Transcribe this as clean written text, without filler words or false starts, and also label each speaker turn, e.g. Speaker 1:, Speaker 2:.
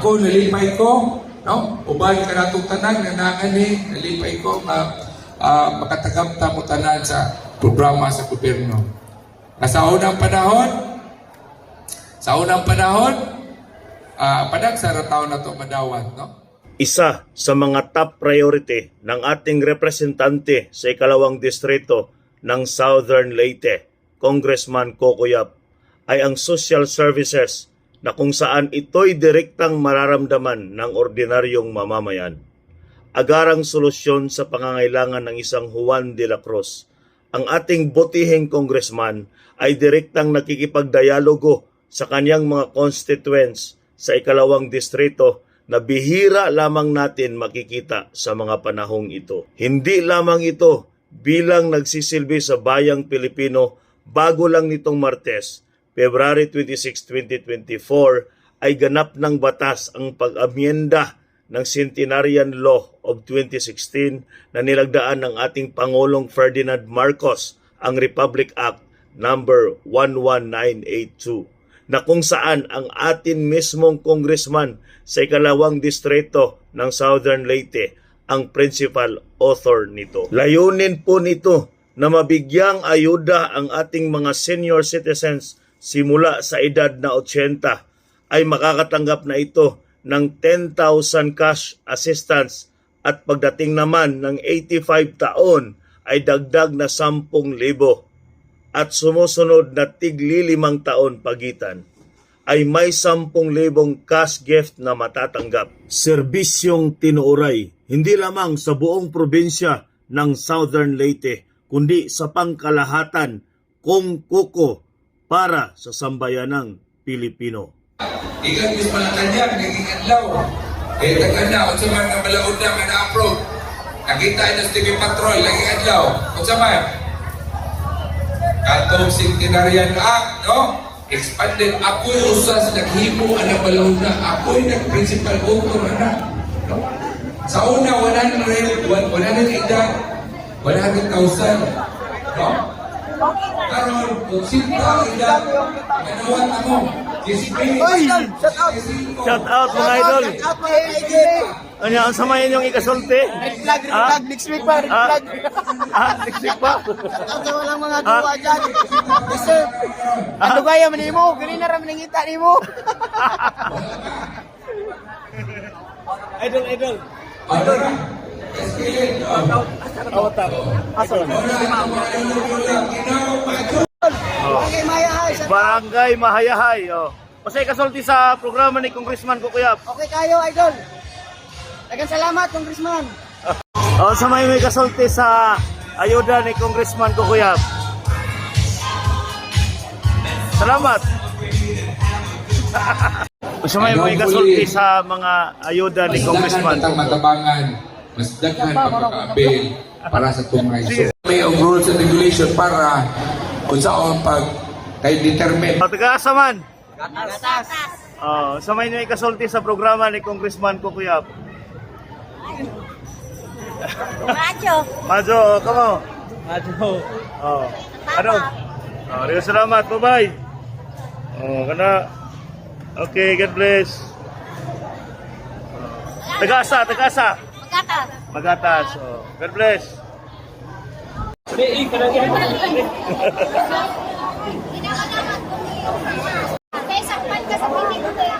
Speaker 1: Ako nalipay ko, no? Ubay ka natong tanan nga naani, nalipay ko makatagap ta mo tanan sa programa sa gobyerno. Sa unang panahon, padagsara taon na to madawat, no?
Speaker 2: Isa sa mga top priority ng ating representante sa ikalawang distrito ng Southern Leyte, Congressman Coco Yap, ay ang social services na kung saan ito'y direktang mararamdaman ng ordinaryong mamamayan. Agarang solusyon sa pangangailangan ng isang Juan de la Cruz, ang ating butihing congressman ay direktang nakikipagdialogo sa kanyang mga constituents sa ikalawang distrito na bihira lamang natin makikita sa mga panahong ito. Hindi lamang ito bilang nagsisilbi sa bayang Pilipino bago lang nitong Martes, February 26, 2024, ay ganap ng batas ang pag-amyenda ng Centenarian Law of 2016 na nilagdaan ng ating Pangulong Ferdinand Marcos, ang Republic Act number 11982, na kung saan ang atin mismong congressman sa ikalawang distrito ng Southern Leyte ang principal author nito. Layunin po nito na mabigyang ayuda ang ating mga senior citizens simula sa edad na 80 ay makakatanggap na ito ng 10,000 cash assistance at pagdating naman ng 85 taon ay dagdag na 10,000 at sumusunod na tigli 5 taon pagitan ay may 10,000 cash gift na matatanggap. Serbisyong tinuuray hindi lamang sa buong probinsya ng Southern Leyte kundi sa pangkalahatan kung kuko para sa sambayanang Pilipino.
Speaker 1: Ikan bis Malacanang, naging adlaw. Tagan na, kung sa mga malaod na nga na-approve. Nakita na sa TV Patrol, naging adlaw. Kung sa mga Katong Centenarian Act, no? Expanded. Ako'y usas, naghimo, anak malaod na. Ako'y nag-principal author, anak. No? Sa una, 100 edad, 100,000. No? Karon, kung sinta edad, ganawat ako.
Speaker 2: Shout out mga idol. Ano ang samayin yung ikasulti?
Speaker 3: Reflag, next week pa, reflag.
Speaker 2: Next week pa?
Speaker 3: Shout out walang mga gawa dyan. Sir, ano gaya man mo? Ganun na raman ang ngita ni mo.
Speaker 2: Idol. Barangay Mahayahay. Pasay kasulti sa programa ni Congressman Coco Yap.
Speaker 3: Okay kayo, idol. Daghang salamat, Congressman.
Speaker 2: Sa may kasulti sa ayuda ni Congressman Coco Yap. Salamat. Sa may kasulti sa mga ayuda ni Congressman.
Speaker 1: Matabangan, mas daghan pagkakaabil para sa itong mga iso. May rules and regulation para kung saan pag kayo determine.
Speaker 2: Tagaasa man.
Speaker 3: Gatas.
Speaker 2: Sa may kasulti sa programa ni Congressman Coco Yap. Majo, kamo. Ano? Rio salamat, bye-bye. Kana. Okay, God bless. Tagaasa. Magatas. God bless.
Speaker 4: Sakpan ka sa pinig ko kaya.